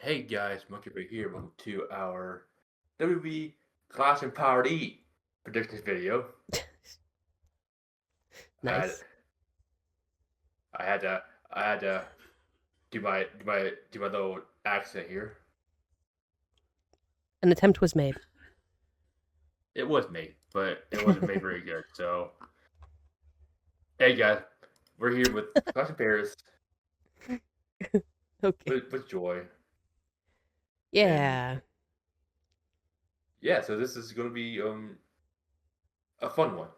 Hey guys, Monkey right here. Welcome to our WWE Clash and Power E predictions video. I had Nice. I had to I had to do my little accent here. An attempt was made. It was made, but it wasn't made very good. So hey guys, we're here with Clash and Paris Okay. with Joy, and Yeah, yeah, so this is gonna be a fun one.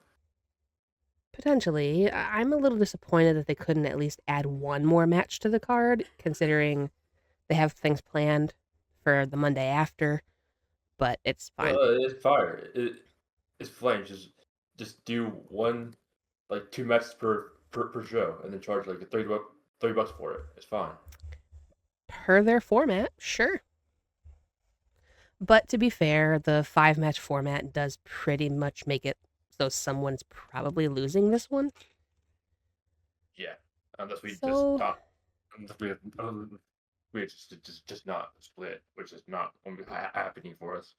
potentially. I'm a little disappointed that they couldn't at least add one more match to the card, considering they have things planned for the Monday after, but it's fine. It's fire. It's flames. Just do one like two matches per show, and then charge like $30 for it. It's fine. Per their format, sure. But to be fair, the 5 match format does pretty much make it so someone's probably losing this one. Yeah, unless we just So, not, unless we just not split, which is not going to be happening for us.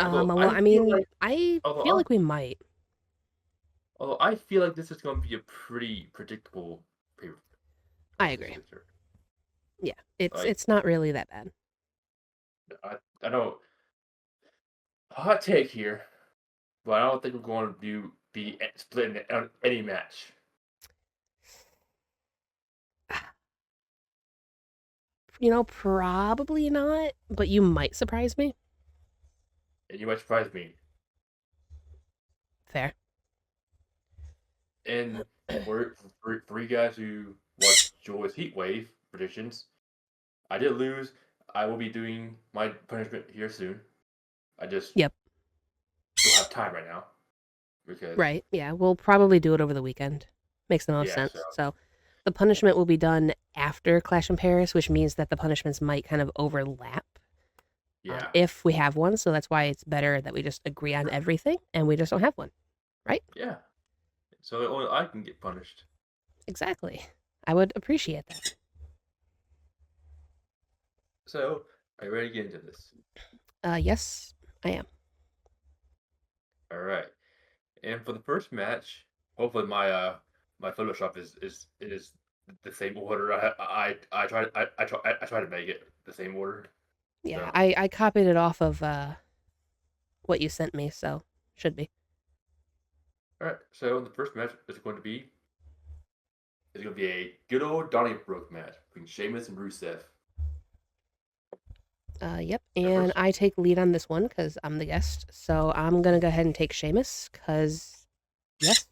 Although well, I I feel mean, like, I although feel I, like we might. although I feel like this is going to be a pretty predictable paper I versus agree. sister. Yeah, it's Like it's not really that bad. I know hot take here, but I don't think we're going to be split in any match. Probably not, but you might surprise me. And you might surprise me. Fair. And for you guys who watch Joy's Heat Wave predictions, I did lose. I will be doing my punishment here soon. I just Yep. don't have time right now because Right. Yeah, we'll probably do it over the weekend. Makes the most yeah. So sense. So the punishment will be done after Clash in Paris, which means that the punishments might kind of overlap yeah, if we have one. So that's why it's better that we just agree on everything and we just don't have one. Right? yeah. So only I can get punished. Exactly. I would appreciate that. So are you ready to get into this? Yes, I am. All right. And for the first match, hopefully my Photoshop is the same order. I try to make it the same order. Yeah, So I copied it off of what you sent me, so should be. all right. So the first match is going to be a good old Donnybrook match between Sheamus and Rusev. Yep. The And first, I take lead on this one because I'm the guest. So I'm going to go ahead and take Sheamus because, yes.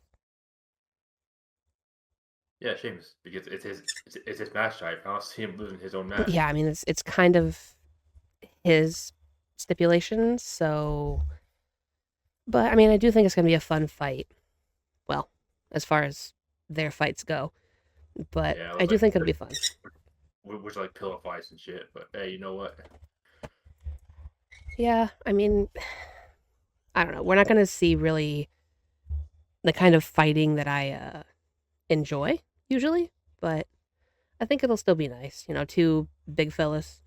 yeah, Sheamus because it's his match type. I don't see him losing his own match. Yeah, I mean, it's kind of his stipulations. So, but I mean, I do think it's going to be a fun fight. Well, as far as their fights go. But Yeah, I do think it'll be fun. which like pillow fights and shit. But hey, you know what? Yeah, I mean, I don't know. We're not going to see really the kind of fighting that I enjoy usually, but I think it'll still be nice. Two big fellas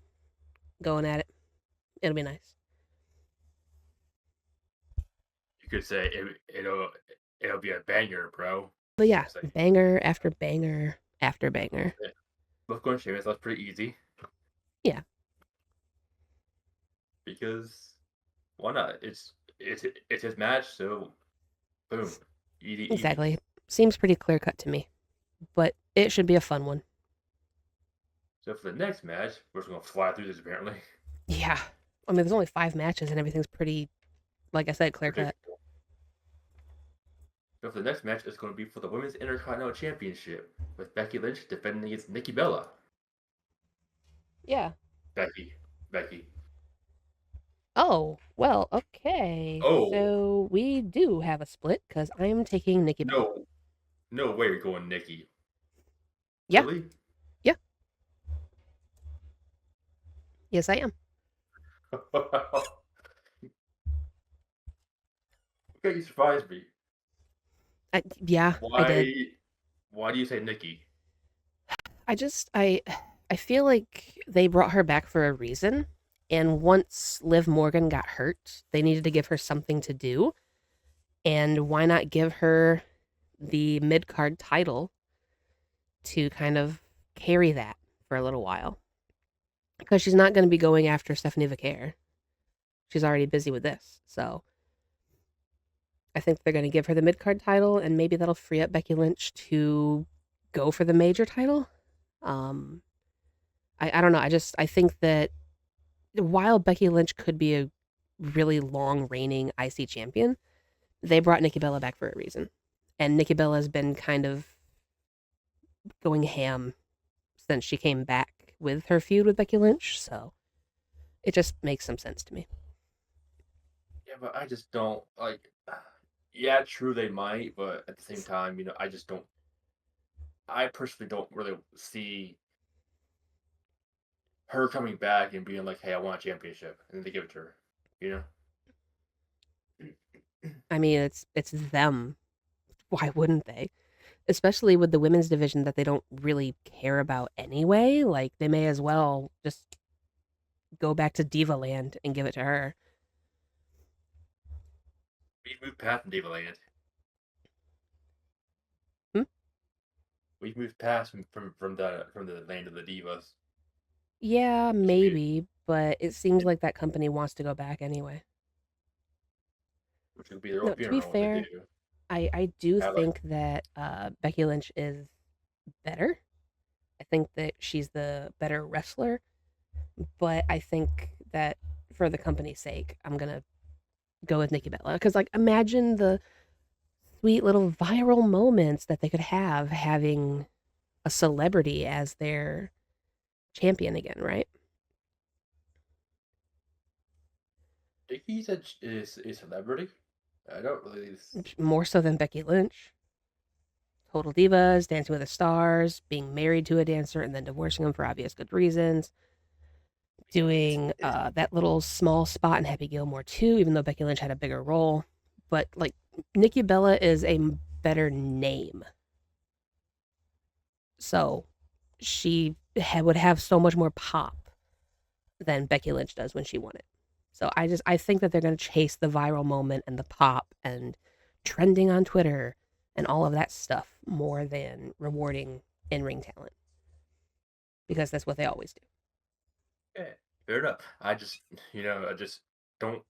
going at it. It'll be nice. You could say it'll be a banger, bro. But yeah, It's like banger after banger after banger. yeah. Both going Sheamus. That's pretty easy Yeah, because why not? It's his match, so boom, easy. exactly. Seems pretty clear cut to me, but it should be a fun one. So for the next match, we're just gonna fly through this apparently. Yeah. I mean, there's only 5 matches and everything's pretty, like I said, clear cut. Predictable. So for the next match, it's going to be for the Women's Intercontinental Championship with Becky Lynch defending against Nikki Bella. Yeah. Becky, Becky. Oh, well, okay. Oh So we do have a split because I'm taking Nikki Bella. no, no way you're going Nikki. Yeah, Really? yeah. Yes, I am. Okay, you surprised me. Yeah, I did. Why? Why do you say Nikki? I just, I I feel like they brought her back for a reason. And once Liv Morgan got hurt, they needed to give her something to do. And why not give her the mid card title to kind of carry that for a little while? Because she's not going to be going after Stephanie Vicaire. She's already busy with this. So I think they're going to give her the mid card title, and maybe that'll free up Becky Lynch to go for the major title. Um, I don't know. I think that while Becky Lynch could be a really long reigning IC champion, they brought Nikki Bella back for a reason. And Nikki Bella has been kind of going ham since she came back with her feud with Becky Lynch. So it just makes some sense to me. Yeah, but I just don't like. Yeah, true, they might, but at the same time, I just don't. I personally don't really see her coming back and being like, "Hey, I want a championship," and then they give it to her. You know? I mean, it's them. Why wouldn't they? Especially with the women's division that they don't really care about anyway. Like they may as well just go back to Diva Land and give it to her. We've moved past Diva Land. Hmm? We've moved past from the land of the divas, Yeah, which would be maybe, but it seems like that company wants to go back anyway. which would be their own No, to be funeral if they fair, do. I do Have like think that Becky Lynch is better. I think that she's the better wrestler, but I think that for the company's sake, I'm gonna go with Nikki Bella because, like, imagine the sweet little viral moments that they could have having a celebrity as their champion again, right? Dickie said is a celebrity. I don't really. More so than Becky Lynch. Total Divas, Dancing with the Stars, being married to a dancer and then divorcing him for obvious good reasons, doing that little small spot in Happy Gilmore too, even though Becky Lynch had a bigger role. But like Nikki Bella is a better name, so she would have so much more pop than Becky Lynch does when she won it. So I think that they're going to chase the viral moment and the pop and trending on Twitter and all of that stuff more than rewarding in-ring talent because that's what they always do. Yeah, fair enough. I just don't.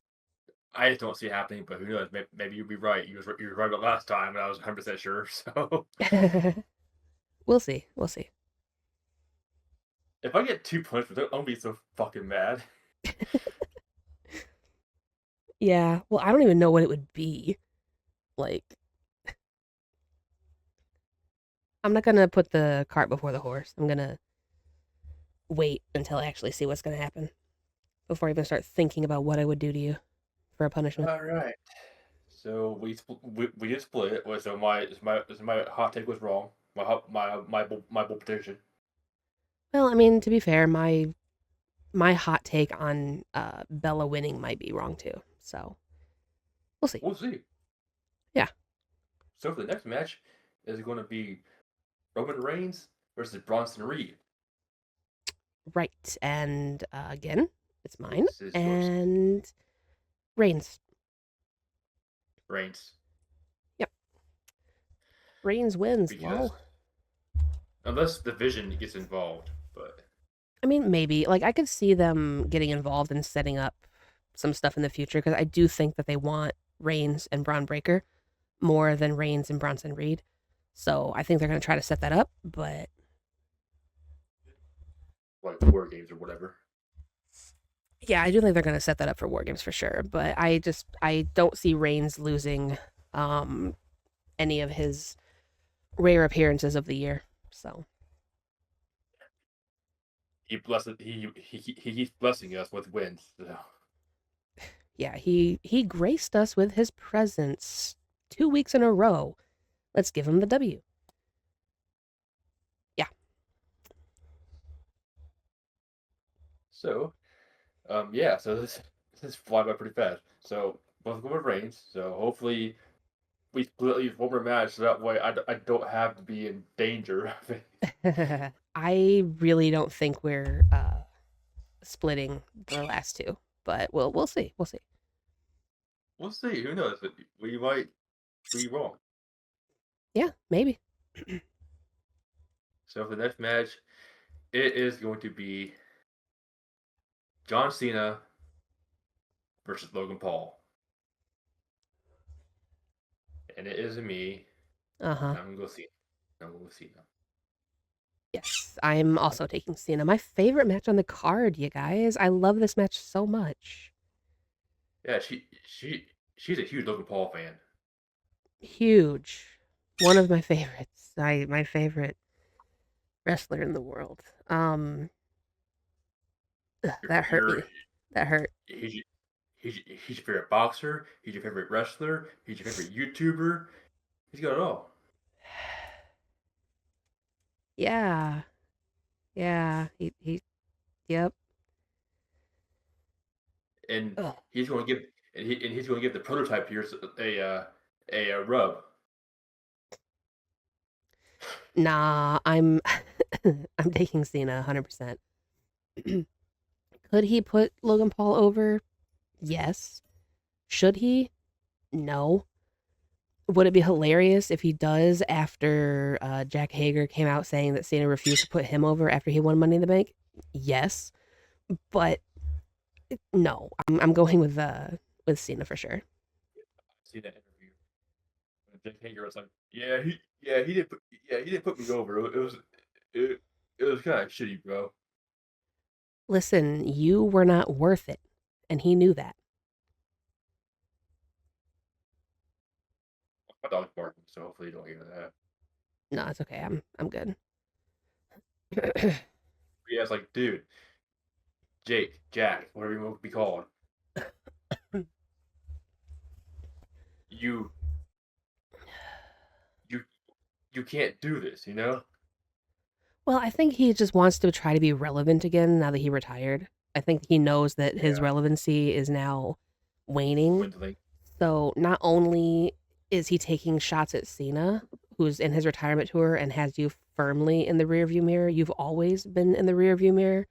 I just don't see it happening. But who knows? Maybe you'll be right. You were right about last time, and I was 100% sure. So We'll see. We'll see. if I get 2 points for that, I'll be so fucking mad. Yeah. Well, I don't even know what it would be. Like, I'm not gonna put the cart before the horse. I'm gonna wait until I actually see what's gonna happen before I even start thinking about what I would do to you for a punishment. All right. So we did split it. So my hot take was wrong. My bold prediction. Well, I mean, to be fair, my hot take on Bella winning might be wrong too. So we'll see. We'll see. Yeah, So for the next match is going to be Roman Reigns versus Bronson Reed. right. And again, it's mine. This is yours, And Reigns. Reigns, Yep. Reigns wins. because Lol. unless the Vision gets involved, but I mean, maybe. Like, I could see them getting involved and setting up some stuff in the future because I do think that they want Reigns and Braun Breaker more than Reigns and Bronson Reed. So I think they're going to try to set that up. But like war games or whatever. yeah, I do think they're going to set that up for War Games for sure. But I don't see Reigns losing um, any of his rare appearances of the year. So He keeps blessing us with wins. So. yeah, he graced us with his presence 2 weeks in a row. Let's give him the W. Yeah. So yeah, so this fly by pretty fast. So both go with Reigns. So hopefully we split at least one more match, so that way I don't have to be in danger of it. I really don't think we're splitting the last two, but we'll see. We'll see. We'll see. Who knows? We might be wrong. Yeah, maybe. So for the next match, it is going to be John Cena versus Logan Paul, and it is me, Uh huh. and I'm gonna go see. I'm gonna go see Cena. Yes, I'm also taking Cena. My favorite match on the card, you guys. I love this match so much. Yeah, she's a huge Logan Paul fan. Huge. One of my favorites. My favorite wrestler in the world. That hurt You're me. That hurt. he's he's your favorite boxer. He's your favorite wrestler. He's your favorite YouTuber. He's got it all. Yeah. Yeah. He yep. And Ugh. he's going to give and he's going to give the prototype here a rub. Nah, I'm I'm taking Cena 100%. Could he put Logan Paul over? Yes. Should he? No. Would it be hilarious if he does after Jack Hager came out saying that Cena refused to put him over after he won Money in the Bank? Yes. But no, I'm going with Cena for sure. See that interview when Jake Hager was like, yeah he didn't put me over. It, it was kind of shitty, bro. Listen, you were not worth it, and he knew that. My dog's barking, so hopefully you don't hear that. No, it's okay. I'm good. Yeah, it's like, dude, Jake, Jack, whatever you want to be called, you you you can't do this, you know? Well, I think he just wants to try to be relevant again now that he retired. I think he knows that his Yeah, relevancy is now waning. dwindling. So not only is he taking shots at Cena, who's in his retirement tour and has you firmly in the rearview mirror, you've always been in the rearview mirror.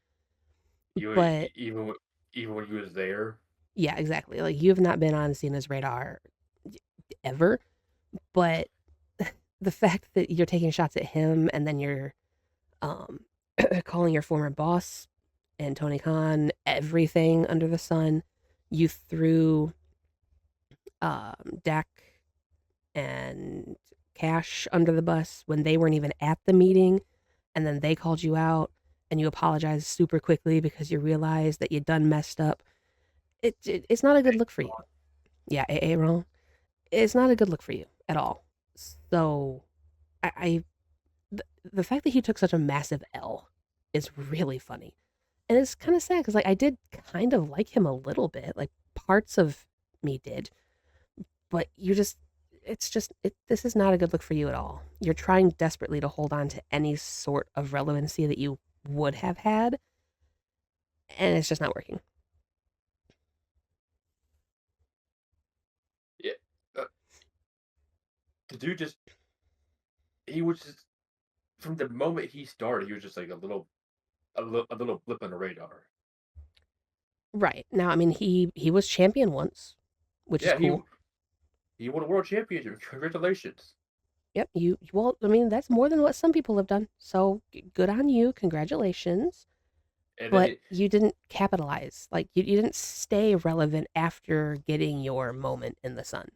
You But even when he was there, yeah, exactly. Like you've not been on Cena's radar ever. But the fact that you're taking shots at him and then you're um, calling your former boss and Tony Khan everything under the sun, you threw Dak and Cash under the bus when they weren't even at the meeting, and then they called you out and you apologized super quickly because you realized that you done messed up. It's not a good look for you. Yeah, wrong. It's not a good look for you at all. So, I the fact that he took such a massive L is really funny, and it's kind of sad because like I did kind of like him a little bit, like parts of me did, but you just it's just this is not a good look for you at all. You're trying desperately to hold on to any sort of relevancy that you would have had, and it's just not working. yeah, uh, the dude just he was just from the moment he started, he was just like a little blip on the radar. Right. Now, I mean, he was champion once, which is Yeah, cool. he won a world championship. Congratulations. Yep, you well, I mean, that's more than what some people have done. So, good on you. Congratulations. And then But you didn't capitalize. Like you didn't stay relevant after getting your moment in the sun.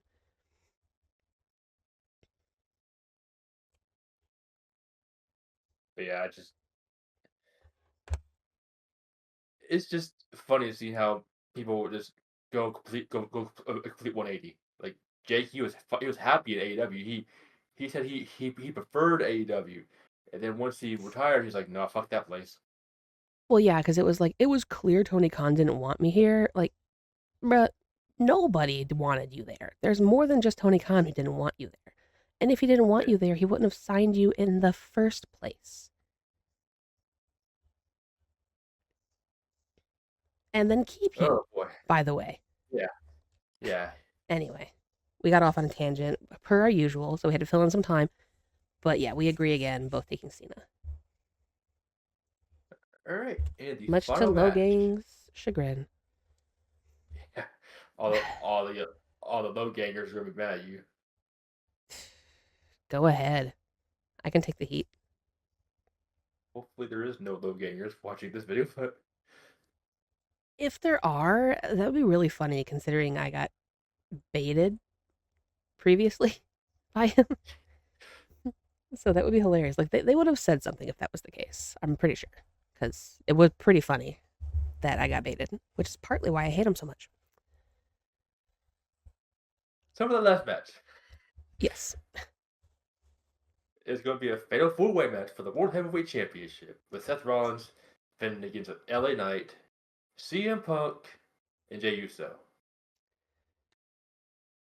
but yeah, it's just funny to see how people just go a complete 180. Like Jake, he was happy at AEW. He said he preferred AEW, and then once he retired, he's like, no, fuck that place. Well, yeah, because it was like it was clear Tony Khan didn't want me here. Like, bruh, nobody wanted you there. There's more than just Tony Khan who didn't want you there. And if he didn't want Yeah. you there, he wouldn't have signed you in the first place. And then keep you, Oh boy. by the way. Yeah. Yeah. Anyway, we got off on a tangent per our usual, so we had to fill in some time. But yeah, we agree again, both taking Cena. All right, and the much to final match. Logang's chagrin. all the all the all the low gangers are gonna be mad at you. Go ahead. I can take the heat. Hopefully, there is no low gangers watching this video, but If there are, that would be really funny considering I got baited previously by him. So that would be hilarious. Like they would have said something if that was the case. I'm pretty sure. Because it was pretty funny that I got baited, which is partly why I hate him so much. some of the last match Yes. is going to be a fatal four-way match for the World Heavyweight Championship with Seth Rollins defending against LA Knight, CM Punk, and Jey Uso.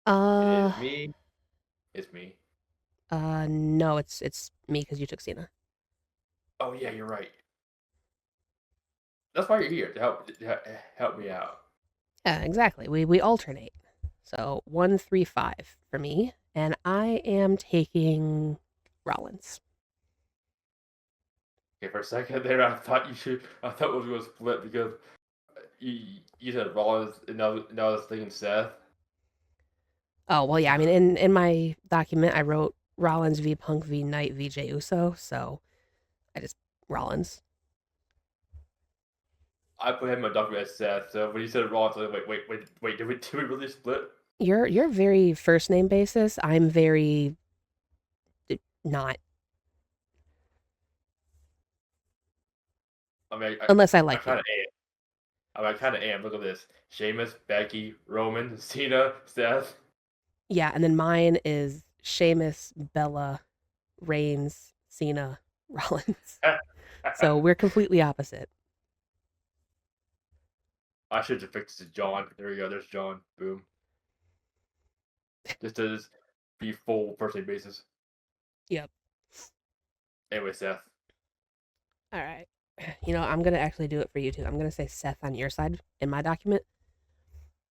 And it Uh is me. It's me. no, it's me because you took Cena. Oh yeah, you're right. That's why you're here to help me out. Yeah, exactly. We alternate. So 1-3-5 for me. And I am taking Rollins. Okay, for a second there, I thought we was going to split because you said Rollins, and now I was thinking Seth. Oh well, yeah. I mean, in my document, I wrote Rollins v Punk v Knight v Jey Uso, so I just Rollins. I put him in my document as Seth. So when you said Rollins, I was like, wait, did we really split? You're very first name basis. I'm very not, I mean, unless I I like you. kind of am. I mean, I kind of am. Look at this: Sheamus, Becky, Roman, Cena, Seth. Yeah, and then mine is Sheamus, Bella, Reigns, Cena, Rollins. So we're completely opposite. I should have fixed it, John. There we go. There's John. Boom. Just to be full first name basis. Yep. Anyway, Seth. All right. I'm gonna actually do it for you too. I'm gonna say Seth on your side in my document,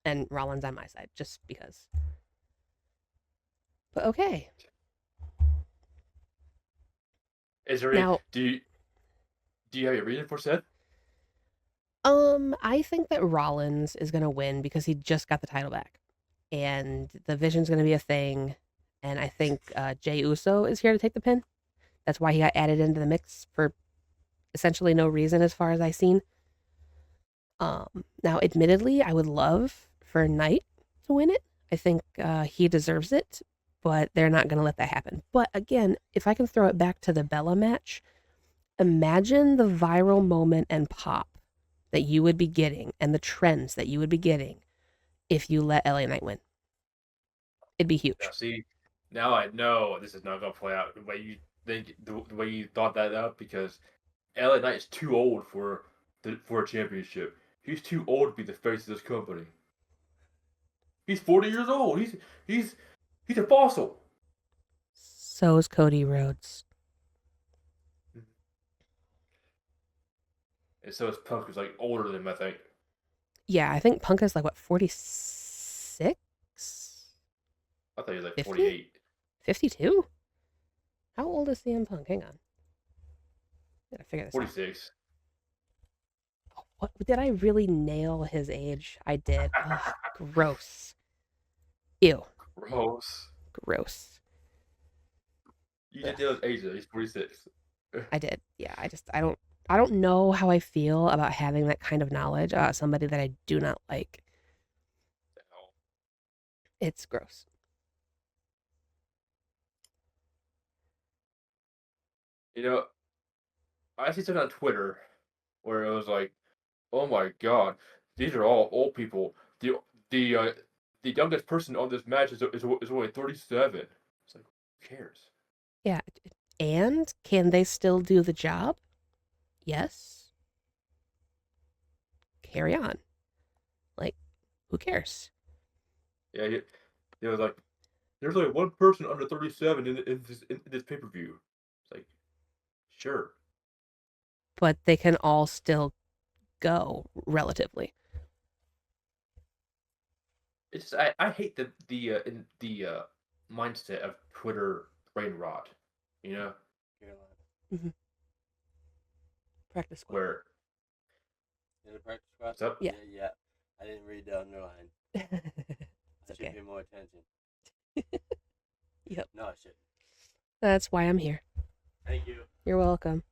and Rollins on my side, just because. But okay. Is there any? Now, Do you have a reason for Seth? I think that Rollins is gonna win because he just got the title back, and the Vision's gonna be a thing, and I think Jey Uso is here to take the pin. That's why he got added into the mix for essentially no reason, as far as I seen. Now, admittedly, I would love for Knight to win it. I think he deserves it, but they're not gonna let that happen. But again, if I can throw it back to the Bella match, imagine the viral moment and pop that you would be getting and the trends that you would be getting if you let LA Knight win. It'd be Now, huge. see, now I know this is not going to play out the way you thought that up because LA Knight is too old for a championship. He's too old to be the face of this company. He's 40 years old. He's he's a fossil. So is Cody Rhodes. And so is Punk, who's like older than him, I think. Yeah, I think Punk is like what, 46? I thought he was like 50? 48. 52? How old is CM Punk? Hang on. I gotta figure this out. 46. Oh, what did I really nail his age? I did. Ugh, gross. Ew. Gross. Gross. You did Ugh. his age though. He's 46. I did. Yeah, I don't know how I feel about having that kind of knowledge about somebody that I do not like. It's gross. You know, I see something on Twitter where it was like, "Oh my God, these are all old people. The the youngest person on this match is only 37." It's like, who cares? Yeah. And can they still do the job? Yes. Carry on. Like, who cares? Yeah, it was like, there's only one person under 37 in this pay per view. It's like, sure. But they can all still go relatively. It's just, I hate the mindset of Twitter brain rot. You know, Mm-hmm. Practice squad. where In the practice squad? What's up? Yeah. Yeah, yeah. I didn't read the underline. It's I should okay. pay more attention. Yep. No, I shouldn't. That's why I'm here. Thank you. You're welcome.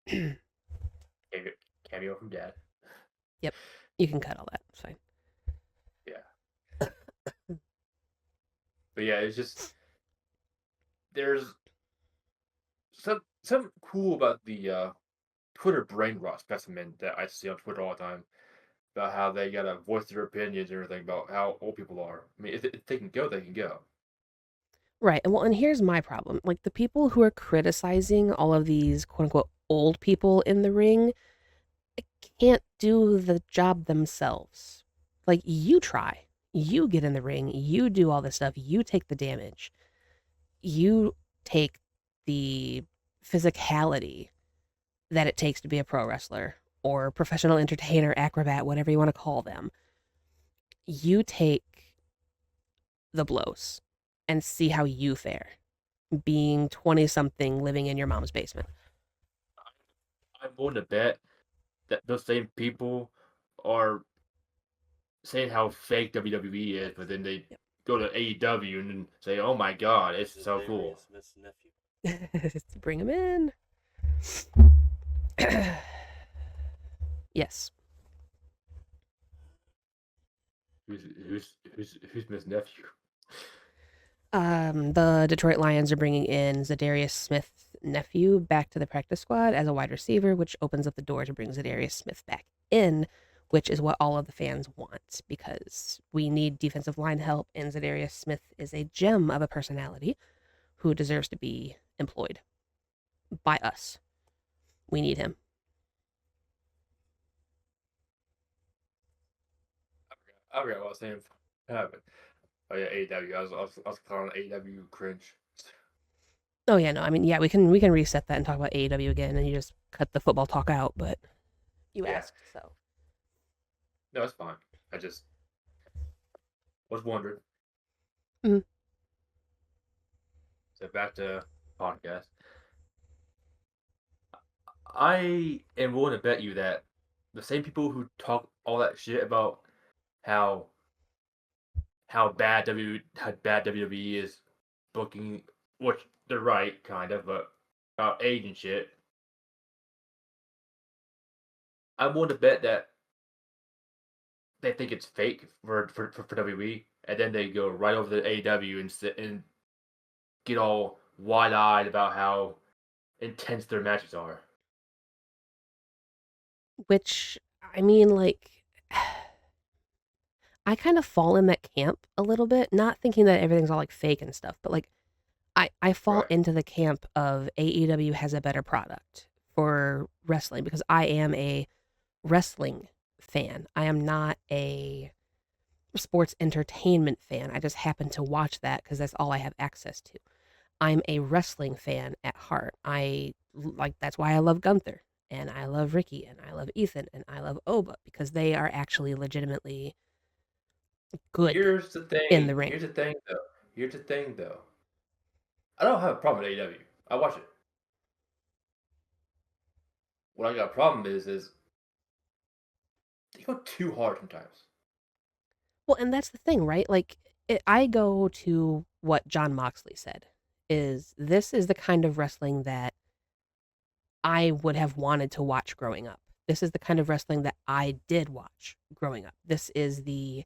Cameo, cameo from Dad. Yep. You can cut all that. It's fine. Yeah, but yeah, it's just there's some cool about the Twitter brain rot specimen that I see on Twitter all the time about how they gotta voice their opinions and everything about how old people are. I mean, if they can go, they can go. Right. And well, and here's my problem. Like the people who are criticizing all of these quote unquote old people in the ring can't do the job themselves. Like you try. You get in the ring, you do all this stuff, you take the damage. You take the physicality that it takes to be a pro wrestler or professional entertainer, acrobat, whatever you want to call them. You take the blows and see how you fare being 20 something living in your mom's basement. I'm willing to bet that those same people are saying how fake WWE is, but then they Yep. go to AEW and then say, "Oh my God, it's This is so Darius cool." Smith's nephew. Bring him in. Yes. Who's Miss Nephew? The Detroit Lions are bringing in Zadarius Smith's nephew back to the practice squad as a wide receiver, which opens up the door to bring Zadarius Smith back in, which is what all of the fans want because we need defensive line help, and Zadarius Smith is a gem of a personality who deserves to be employed by us. We need him. I forgot what I was saying. Oh yeah, AEW. I was calling AEW cringe. Oh yeah, no, I mean, yeah, we can reset that and talk about AEW again, and you just cut the football talk out. But you Yeah, asked, so no, it's fine. I just was wondering. Mhm. So back to podcast. I am willing to bet you that the same people who talk all that shit about how how bad WWE is booking, which they're right, kind of, but about age and shit. I'm willing to bet that they think it's fake for WWE, and then they go right over to AEW and sit and get all wide eyed about how intense their matches are. which I mean, like, I kind of fall in that camp a little bit, not thinking that everything's all like fake and stuff, but like I fall Right. into the camp of AEW has a better product for wrestling because I am a wrestling fan. I am not a sports entertainment fan. I just happen to watch that because that's all I have access to. I'm a wrestling fan at heart. Like that's why I love Gunther and I love Ricky and I love Ethan and I love Oba because they are actually legitimately good Here's the in thing. the ring. Here's the thing, though. Here's the thing, though. I don't have a problem with AEW. I watch it. What I got a problem is they go too hard sometimes. Well, and that's the thing, right? Like I go to what John Moxley said is this is the kind of wrestling that I would have wanted to watch growing up. This is the kind of wrestling that I did watch growing up. This is the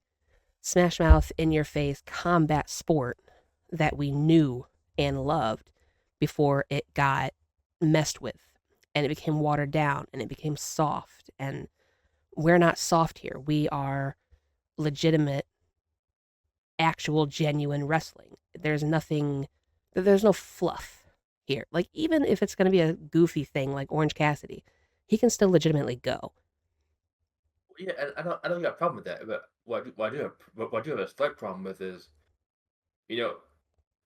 smash mouth in your face combat sport that we knew and loved before it got messed with and it became watered down and it became soft, and we're not soft here. We are legitimate, actual genuine wrestling. There's no fluff here. Like even if it's going to be a goofy thing like Orange Cassidy, he can still legitimately go. Yeah, and I don't got a problem with that. But what I do have a slight problem with is, you know,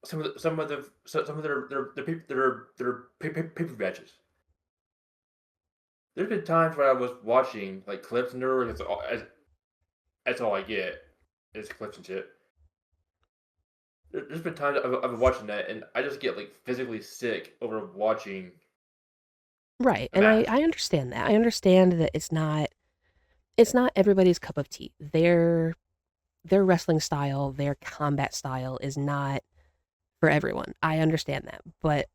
some of their paper matches. There's been times where I was watching like clips and there that's all I get is clips and shit. There's been times I've been watching that and I just get like physically sick over watching Right, the and I match. I understand that. I understand that it's not everybody's cup of tea. Their wrestling style, their combat style is not for everyone. I understand that, but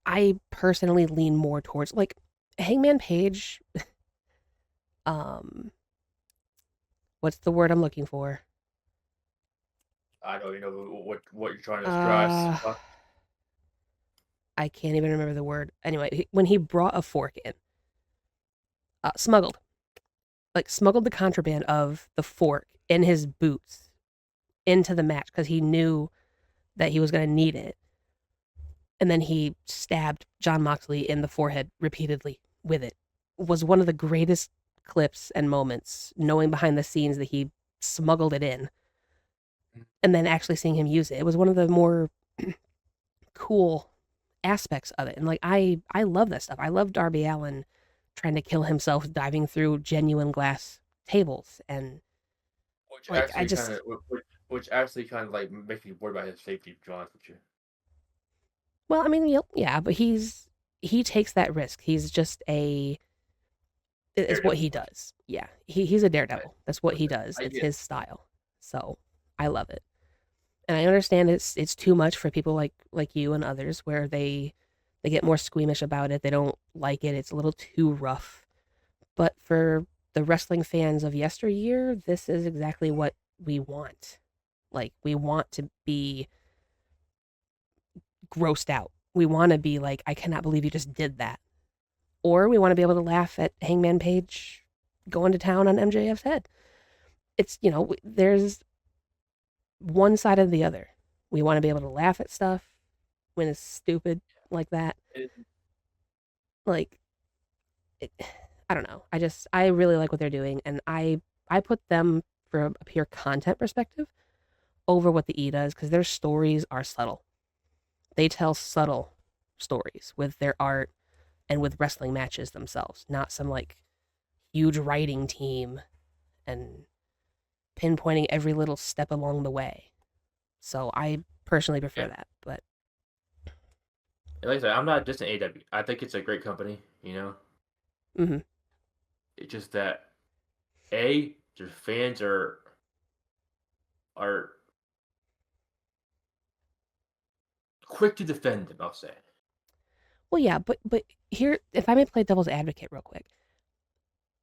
I personally lean more towards like Hangman Page. Um, what's the word I'm looking for? I don't even know what you're trying to stress. Uh, I can't even remember the word. Anyway, when he brought a fork in, smuggled, like smuggled the contraband of the fork in his boots into the match because he knew that he was going to need it. And then he stabbed John Moxley in the forehead repeatedly with it. Was one of the greatest clips and moments, knowing behind the scenes that he smuggled it in and then actually seeing him use it. It was one of the more cool aspects of it. And like I love that stuff. I love Darby Allin trying to kill himself diving through genuine glass tables and Which like I actually kind just of which actually kind of like makes me worried about his safety, to be honest with you. well, I mean, yeah, but he takes that risk. He's just a it's what Daredevil. he does. Yeah. He's a I, daredevil. That's what he listen, does. I It's get his style. So I love it. And I understand it's too much for people like you and others where they get more squeamish about it. They don't like it. It's a little too rough. But for the wrestling fans of yesteryear, this is exactly what we want. Like we want to be grossed out. We want to be like, I cannot believe you just did that. Or we want to be able to laugh at Hangman Page going to town on MJF's head. It's, there's one side or the other. We want to be able to laugh at stuff when it's stupid like that. it. Like, it, I don't know. I really like what they're doing. And I put them from a pure content perspective over what the E does because their stories are subtle. They tell subtle stories with their art and with wrestling matches themselves, not some like huge writing team and pinpointing every little step along the way. So I personally prefer Yeah, that. But like I said, I'm not just an AW. I think it's a great company. You know, mhm. it's just that their fans are quick to defend them. I'll say. Well, yeah, but here, if I may play devil's advocate real quick,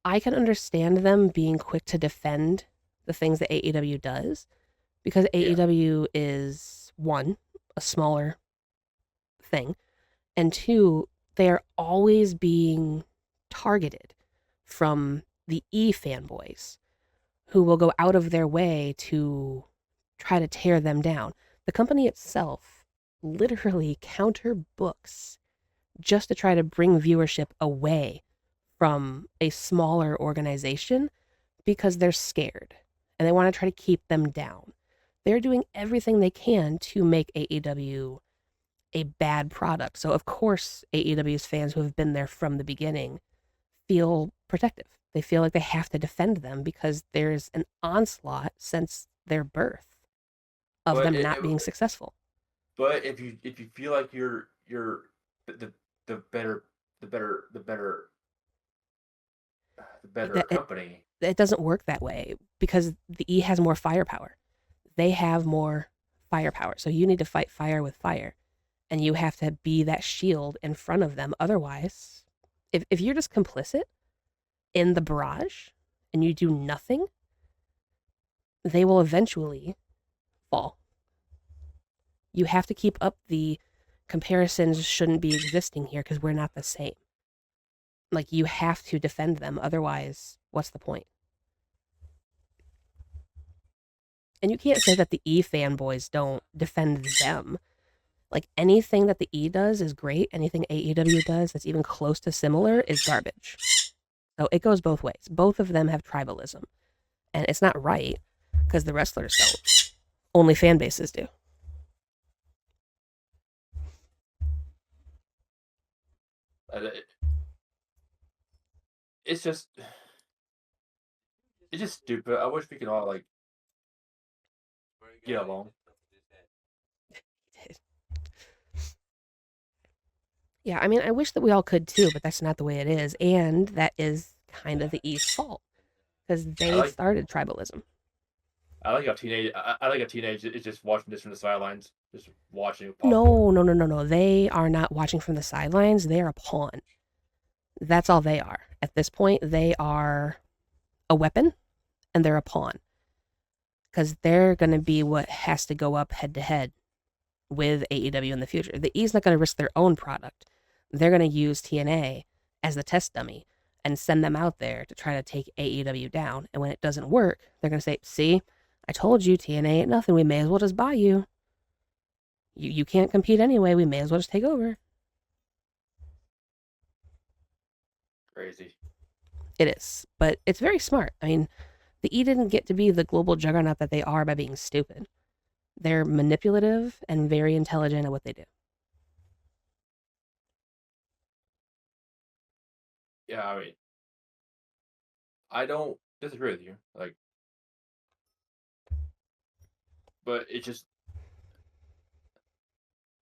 I can understand them being quick to defend the things that AEW does because Yeah, AEW is one, a smaller thing, and two, they are always being targeted from the E fanboys who will go out of their way to try to tear them down. The company itself literally counter books just to try to bring viewership away from a smaller organization because they're scared and they want to try to keep them down. They're doing everything they can to make AEW a bad product. So, of course, AEW's fans who have been there from the beginning feel protective. They feel like they have to defend them because there's an onslaught since their birth of but them not being successful. if you feel like you're the the better the better the better the better That company. it doesn't work that way because the E has more firepower. They have more firepower. So you need to fight fire with fire. And you have to be that shield in front of them. Otherwise, if you're just complicit in the barrage and you do nothing, they will eventually fall. You have to keep up the comparisons shouldn't be existing here because we're not the same. Like you have to defend them. Otherwise, what's the point? And you can't say that the E fanboys don't defend them. Like anything that the E does is great. Anything AEW does that's even close to similar is garbage. So it goes both ways. Both of them have tribalism. And it's not right because the wrestlers don't. Only fan bases do. It, it's just it's just stupid. I wish we could all like Swear to get God, he along. did something to his head. Yeah, I mean, I wish that we all could too, but that's not the way it is, and that is kind of the E's fault because I they like started tribalism. I like a teenage is just watching this from the sidelines, just watching with popcorn. No, no, no, no, no. They are not watching from the sidelines. They are a pawn. That's all they are. At this point, they are a weapon and they're a pawn because they're going to be what has to go up head to head with AEW in the future. The E's not going to risk their own product. They're going to use TNA as the test dummy and send them out there to try to take AEW down. And when it doesn't work, they're going to say, "See, I told you TNA ain't nothing. We may as well just buy you. You can't compete anyway. We may as well just take over." Crazy. It is, but it's very smart. I mean, the E didn't get to be the global juggernaut that they are by being stupid. They're manipulative and very intelligent at what they do. Yeah, I mean, I don't disagree with you. Like, but it just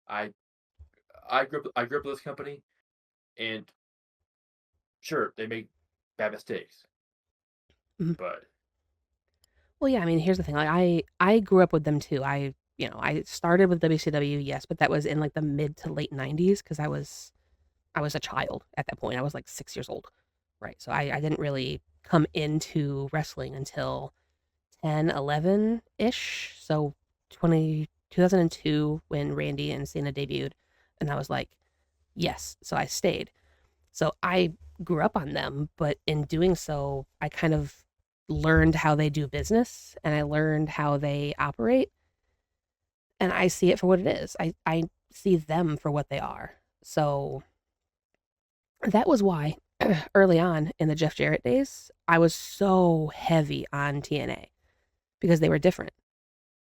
I I grew up with this company, and sure they make bad mistakes, Mhm. but Well, yeah, I mean, here's the thing. Like, I grew up with them too. I started with WCW, yes, but that was in like the mid to late '90s because I was a child at that point. I was like 6 years old, right? So I didn't really come into wrestling until 10, 11 ish. So 2002 when Randy and Cena debuted, and I was like, yes. So I stayed. So I grew up on them, but in doing so, I kind of learned how they do business and I learned how they operate. And I see it for what it is. I see them for what they are. So that was why early on in the Jeff Jarrett days, I was so heavy on TNA because they were different.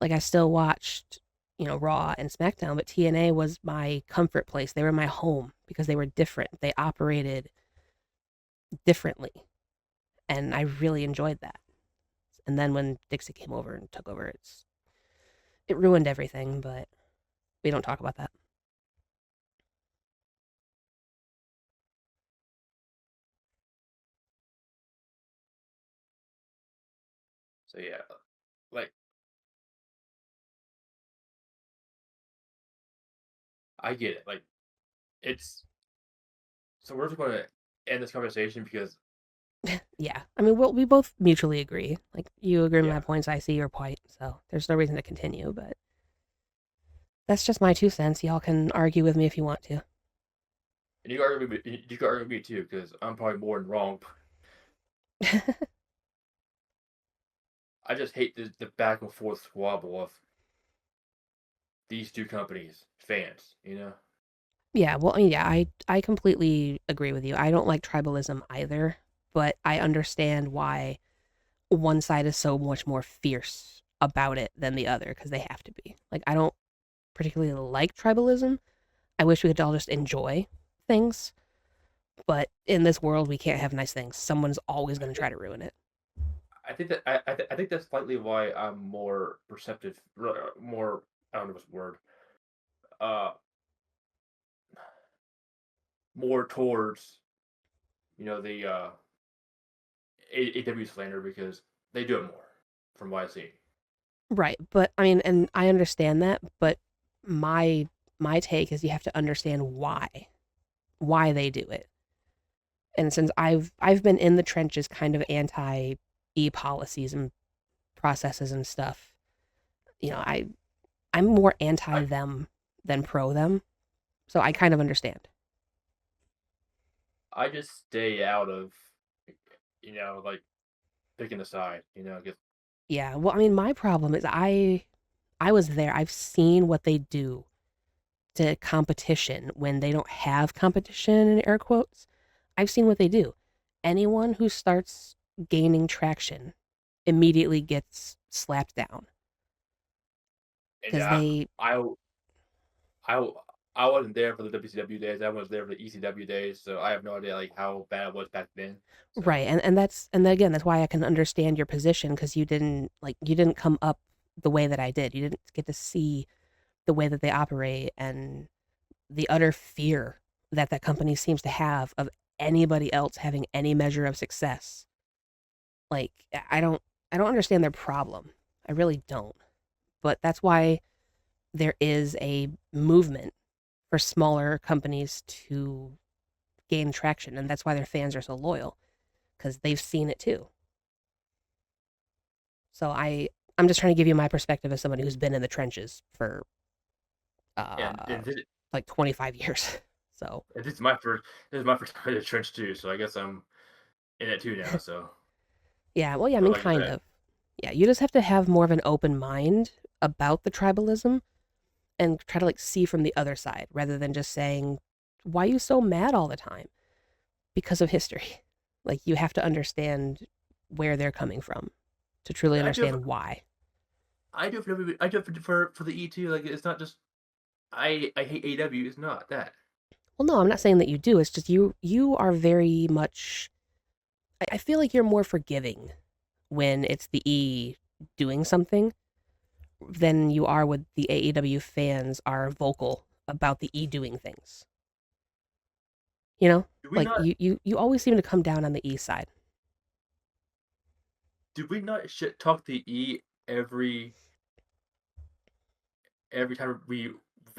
Like I still watched, Raw and SmackDown, but TNA was my comfort place. They were my home because they were different. They operated differently. And I really enjoyed that. And then when Dixie came over and took over, it ruined everything, but we don't talk about that. so yeah, like I get it. Like it's so we're just going to end this conversation because Yeah. I mean, we both mutually agree. Like you agree with my yeah, points, I see your point, so there's no reason to continue, but that's just my 2 cents. Y'all can argue with me if you want to. and you can argue with me, you can argue with me too because I'm probably more than wrong. I just hate the back and forth squabble of these two companies, fans. You know, Yeah, well, I mean, yeah, I completely agree with you. I don't like tribalism either, but I understand why one side is so much more fierce about it than the other because they have to be. Like I don't particularly like tribalism. I wish we could all just enjoy things, but in this world we can't have nice things. Someone's always I going to try think to ruin it. I think that's slightly why I'm more perceptive, more I don't know what's the word, uh, more towards the AW slander because they do it more, from what I see. Right, but I mean, and I understand that, but my my take is you have to understand why they do it. And since I've been in the trenches kind of anti e policies and processes and stuff, I'm more anti I them than pro them. So I kind of understand. I just stay out of like picking a side. Because Yeah, well, I mean, my problem is I was there. I've seen what they do to competition when they don't have competition in air quotes. I've seen what they do. Anyone who starts gaining traction immediately gets slapped down and because they I I wasn't there for the WCW days. I was there for the ECW days, so I have no idea like how bad it was back then. So right, and again that's why I can understand your position because you didn't come up the way that I did. You didn't get to see the way that they operate and the utter fear that that company seems to have of anybody else having any measure of success. Like I don't understand their problem. I really don't. But that's why there is a movement for smaller companies to gain traction, and that's why their fans are so loyal because they've seen it too. So I'm just trying to give you my perspective as somebody who's been in the trenches for uh and this, like 25 years. So and this is my first time in the trench too. So I guess I'm in it too now. So, yeah, well, yeah, I but mean, like you kind said, of. Yeah, you just have to have more of an open mind about the tribalism and try to like see from the other side rather than just saying, "Why are you so mad all the time?" Because of history. Like you have to understand where they're coming from to truly I do have, understand why. I do have, I do have for the E2. Like it's not just I hate AEW. It's not that. Well, no, I'm not saying that you do. It's just you are very much. I feel like you're more forgiving when it's the E doing something than you are with the AEW fans are vocal about the E doing things. You know, Do we like not? you always seem to come down on the E side. Do we not shit talk the E every time we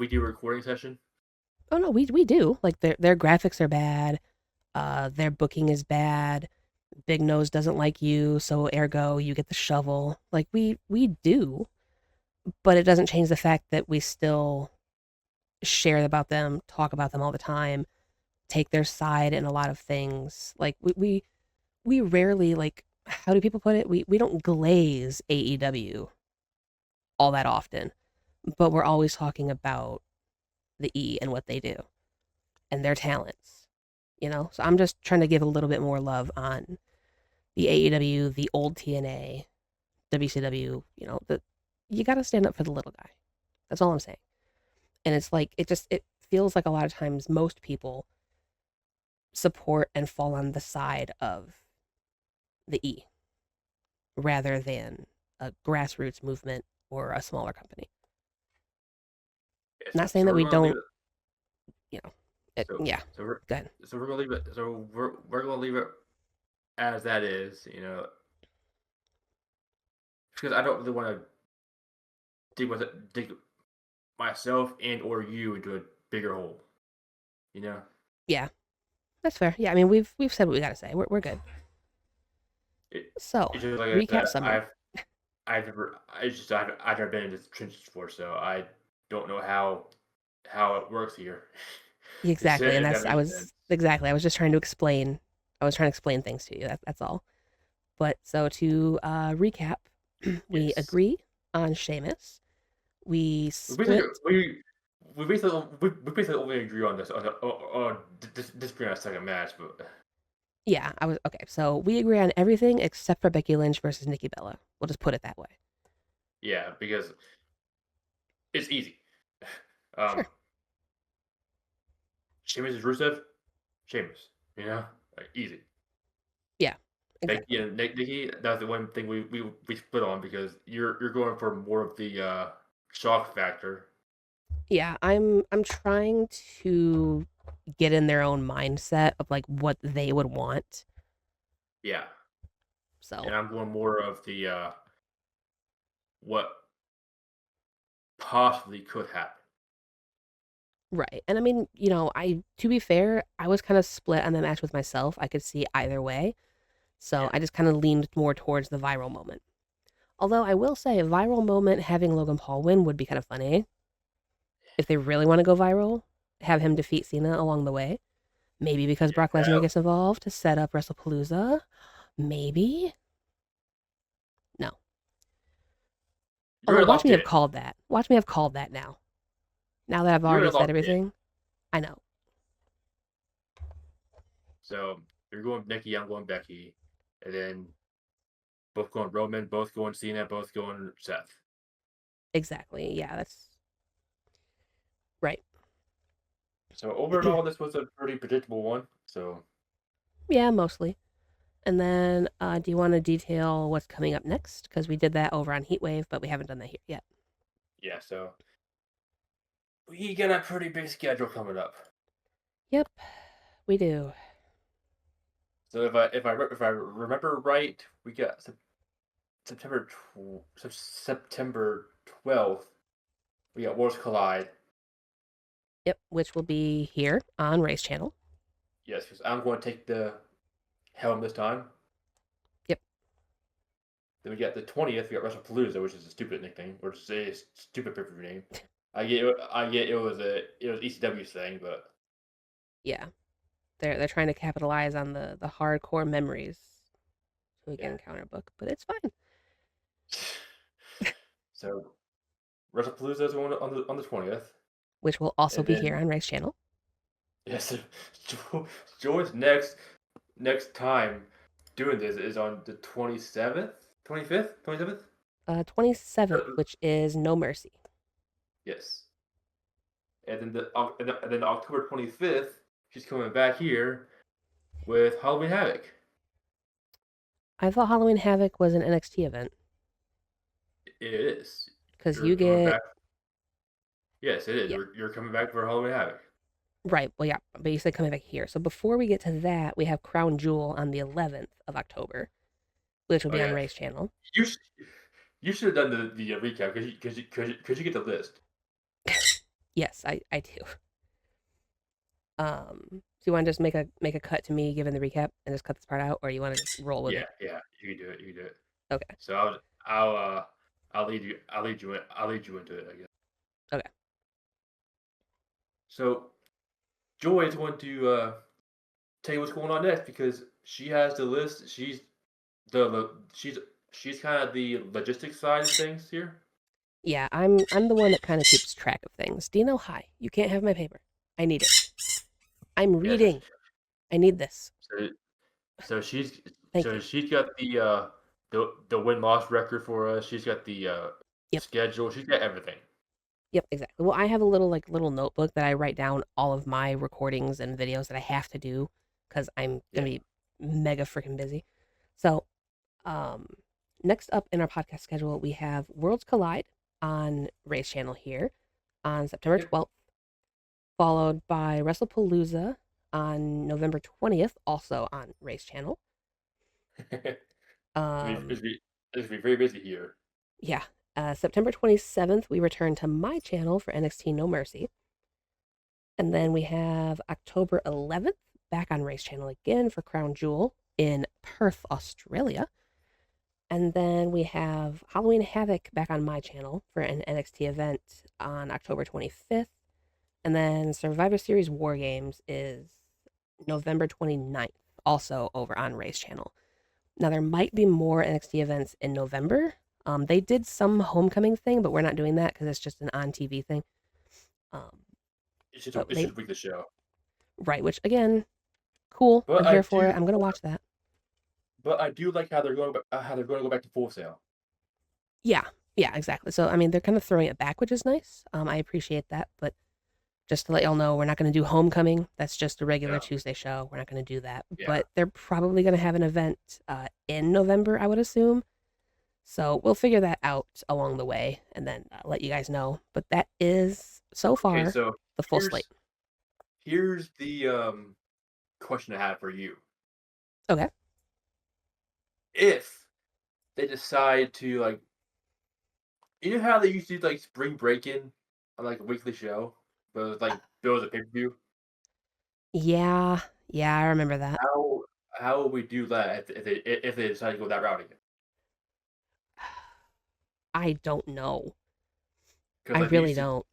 do a recording session? Oh no, we do. Like their graphics are bad. Their booking is bad. Big Nose doesn't like you, so ergo you get the shovel. Like we do, but it doesn't change the fact that we still share about them, talk about them all the time, take their side in a lot of things. Like we rarely like how do people put it? We don't glaze AEW all that often, but we're always talking about the E and what they do and their talents. You know? So I'm just trying to give a little bit more love on the AEW, the old TNA, WCW, you know, you got to stand up for the little guy. That's all I'm saying. And it's like it feels like a lot of times most people support and fall on the side of the E rather than a grassroots movement or a smaller company. Yeah, Not saying so that we're we gonna leave don't, it. you know, So yeah, so we're go ahead. so we're gonna leave it. So we're gonna leave it as that is. Because I don't really want to dig myself and or you into a bigger hole. You know. Yeah, that's fair. Yeah, I mean we've said what we got to say. We're good. It, So it's just like I recap said. summary. I've never been in this trenches before, so I don't know how it works here. Exactly, and If that's that makes sense. I was just trying to explain. I was trying to explain things to you. That's all. But so to recap, we Yes. agree on Seamus. We We basically split. we basically only agree on this on this being our second match, but Yeah, I was okay. So we agree on everything except for Becky Lynch versus Nikki Bella. We'll just put it that way. yeah, because it's easy. Um, Sure. Sheamus is Rusev, Sheamus, like easy. Yeah. Becky Exactly. and Nikki, that's the one thing we split on because you're going for more of the shock factor. Yeah, I'm trying to get in their own mindset of like what they would want. Yeah, So and I'm going more of the what possibly could happen. right. And I mean, you know, I to be fair, I was kind of split on the match with myself. I could see either way. So Yeah, I just kind of leaned more towards the viral moment. Although I will say a viral moment having Logan Paul win would be kind of funny. If they really want to go viral, have him defeat Cena along the way. Maybe because Brock Lesnar yeah. gets involved to set up WrestlePalooza. Maybe. No. You're Although in watch luck, me have Jay. called that. Watch me have called that now. Now that I've You're already in said luck, Jay. everything, I know. So you're going Nikki, I'm going Becky, and then both going Roman, both going Cena, both going Seth. Exactly. Yeah, that's right. So overall, this was a pretty predictable one. So Yeah, mostly. And then, do you want to detail what's coming up next? Because we did that over on Heatwave, but we haven't done that here yet. yeah, so we got a pretty big schedule coming up. Yep, we do. So if I remember right, we got September 12th. We got Worlds Collide. Yep, which will be here on Race Channel. Yes, because I'm going to take the helm this time. Yep. Then we got the 20th. We got WrestlePalooza, which is a stupid nickname, or just a stupid pay-per-view name. I get it was ECW's thing, but Yeah, they're trying to capitalize on the hardcore memories so we yeah. can counter book, but it's fine. So WrestlePalooza is on the 20th, Which will also and be here then on Race Channel. yes, Joy's next time doing this is on the 27th, 25th, 27th. 27th, which is No Mercy. Yes, and then October 25th, she's coming back here with Halloween Havoc. I thought Halloween Havoc was an NXT event It is. because You're you coming get back. Yes, it is. yeah, You're coming back for Halloween Havoc. right. Well, yeah, but you said coming back here. So before we get to that, we have Crown Jewel on the 11th of October, which will Oh be on yeah, Race Channel. you sh- you should have done the recap because you get the list. Yes, I do. Do you want to just make a cut to me giving the recap and just cut this part out, or you want to just roll with Yeah, it? yeah, you can do it. You can do it. Okay, So I'll lead you into it, I guess. okay. So Joy is going to tell you what's going on next because she has the list. She's kind of the logistics side of things here. Yeah, I'm the one that kind of keeps track of things. Dino, hi. You can't have my paper. I need it. I'm Yeah, so reading. I need this. so, so she's Thank so you. she's got the win loss record for us. She's got the Yep. schedule. She's got everything. Yep, exactly. Well, I have a little notebook that I write down all of my recordings and videos that I have to do because I'm Yeah. gonna be mega freaking busy. So, um, next up in our podcast schedule, we have Worlds Collide on Race Channel here on September Yep. 12th, followed by WrestlePalooza on November 20th, also on Race Channel. It's Um, gonna be it's gonna be very busy here. yeah, September 27th, we return to my channel for NXT No Mercy. And then we have October 11th back on Race Channel again for Crown Jewel in Perth, Australia. And then we have Halloween Havoc back on my channel for an NXT event on October 25th. And then Survivor Series War Games is November 29th, also over on Race Channel. Now, there might be more NXT events in November. They did some homecoming thing, but we're not doing that because it's just an on TV thing. Um, but It's they, just a weekly show. right, which again, cool. But I'm I here for do it. I'm gonna watch that. but I do like how they're going to go back to Full Sail. Yeah, yeah, exactly. So I mean, they're kind of throwing it back, which is nice. I appreciate that. But just to let y'all know, we're not gonna do Homecoming. That's just a regular Yeah. Tuesday show. We're not gonna do that. Yeah. But they're probably gonna have an event in November, I would assume. So we'll figure that out along the way, and then let you guys know. But that is so Okay, far so the full slate. here's the question I have for you. Okay. If they decide to you know how they used to do like spring break-in on like a weekly show, but it was like bills a pay-per-view? Yeah, yeah, I remember that. How will we do that if they decide to go that route again? I don't know. Because I like they really used to don't.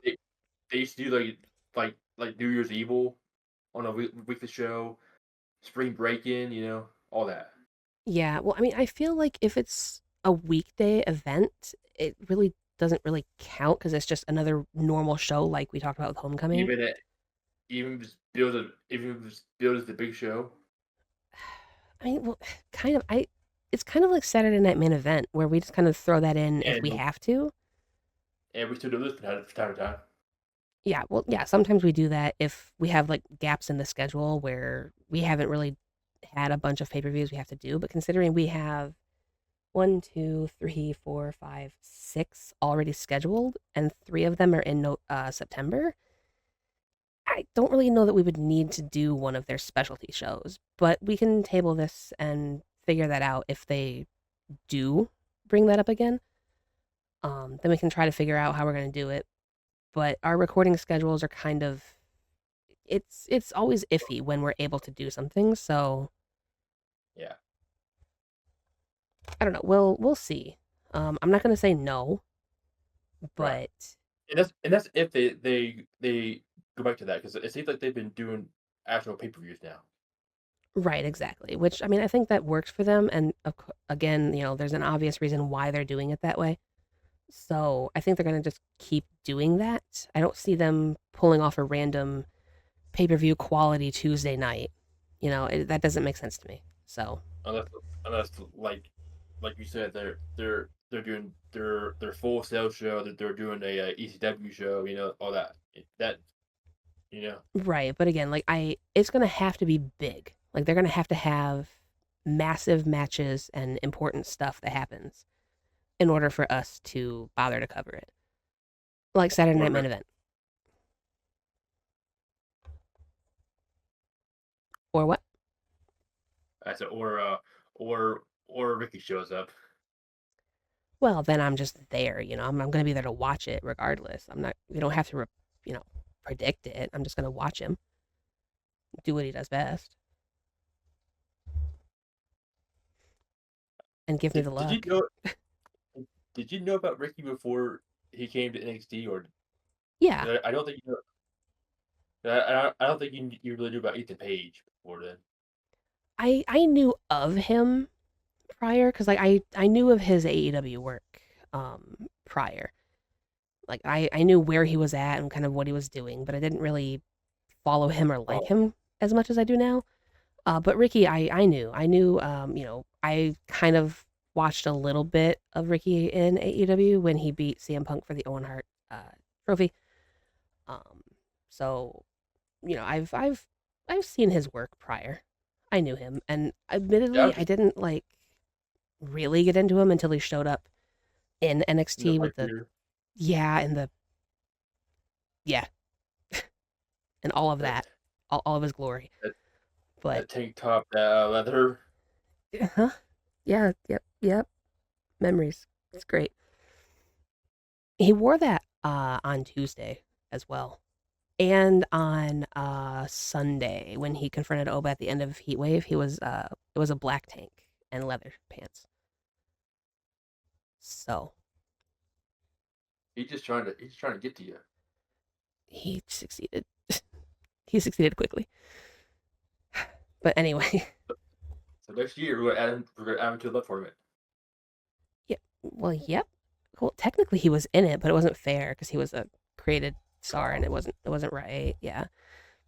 they used to do like New Year's Evil on a weekly show, spring break-in, all that. Yeah, well, I mean, I feel like if it's a weekday event, it really doesn't really count because it's just another normal show like we talked about with Homecoming. Even it even if it's billed as the big show, I mean, well, kind of. It's kind of like Saturday Night Main Event where we just kind of throw that in if we and have to. we still do this from time to time. Yeah, well, yeah, sometimes we do that if we have like gaps in the schedule where we haven't really had a bunch of pay-per-views we have to do. But considering we have one, two, three, four, five, six already scheduled, and three of them are in September. I don't really know that we would need to do one of their specialty shows, but we can table this and figure that out if they do bring that up again. Then we can try to figure out how we're going to do it. But our recording schedules are kind of it's always iffy when we're able to do something. So Yeah. I don't know. We'll see. I'm not going to say no, Right. but And that's if they go back to that because it seems like they've been doing actual pay-per-views now. right, exactly. Which I mean, I think that works for them. And again, there's an obvious reason why they're doing it that way. So I think they're going to just keep doing that. I don't see them pulling off a random pay per view quality Tuesday night. That doesn't make sense to me. So, Unless unless like you said, they're doing their full sales show, that they're doing a ECW show, all that. right. But again, it's going to have to be big. Like, they're going to have massive matches and important stuff that happens in order for us to bother to cover it. Like Saturday Or Night Main Rick, Event. Or what? I said, or Ricky shows up. Well, then I'm just there. I'm going to be there to watch it regardless. We don't have to, you know, predict it. I'm just going to watch him do what he does best and give me the Did you luck. know did you know about Ricky before he came to NXT, or Yeah, I don't think you know, I don't think you really knew about Ethan Page before then. I knew of him prior because I knew of his AEW work prior. Like I knew where he was at and kind of what he was doing, but I didn't really follow him or like Oh, him as much as I do now. But Ricky, I knew I kind of watched a little bit of Ricky in AEW when he beat CM Punk for the Owen Hart trophy. Um, so I've seen his work prior. I knew him, and yeah, I admittedly, was I just didn't really get into him until he showed up in in the NXT with Fight the Theater. yeah and the yeah and all of That that, all of his glory. that, But that tank top, that leather. huh, yeah, yep, memories. It's great. He wore that on Tuesday as well, and on Sunday when he confronted Oba at the end of Heatwave, it was a black tank and leather pants. So He's trying to get to you. he succeeded. He succeeded quickly. But anyway, So next year we're gonna add him to the love tournament. yeah. Well, yep. Well, technically he was in it, but it wasn't fair because he was a created star and Oh. it wasn't right. Yeah.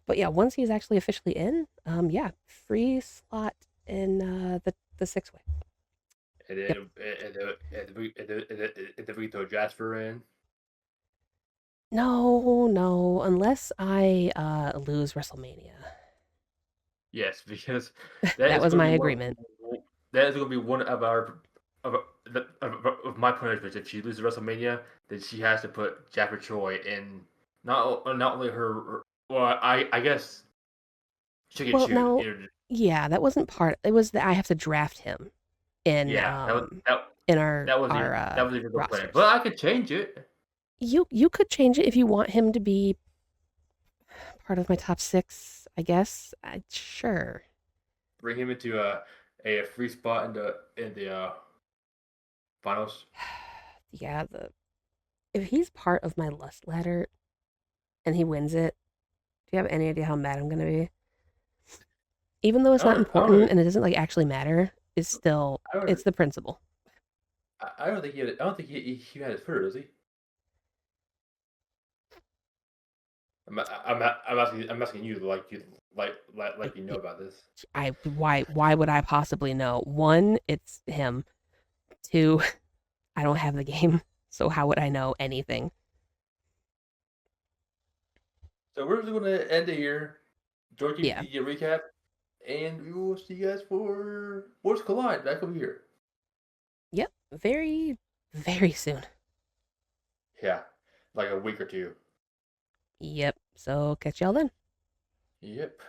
But yeah, once he's actually officially in, yeah, free slot in the six way. And Yep. then and then we throw Jasper in. No, no, unless I lose WrestleMania. Yes, because that That is was going my to be one. agreement. That is going to be one of my punishments. If she loses WrestleMania, then she has to put Jasper Troy in. Not only her. Well, I guess she can Well, choose. no, yeah, that wasn't part. It was that I have to draft him in Yeah, in our that was even the plan. rosters. But I could change it. You could change it if you want him to be part of my top six, I guess. Sure. Bring him into a free spot in the finals. Yeah, the if he's part of my lust ladder and he wins it, do you have any idea how mad I'm gonna be? Even though it's not I don't important and it doesn't actually matter, I don't it's the principle. I don't think he had his Twitter, does he? I'm asking you like you know about this. Why would I possibly know? One, it's him. Two, I don't have the game, so how would I know anything? So we're just gonna end it here. Georgie, Yeah. the recap, and we will see you guys for Force Collide back over here. Yep. Very, very soon. Yeah, like a week or two. Yep. So catch y'all then. Yep.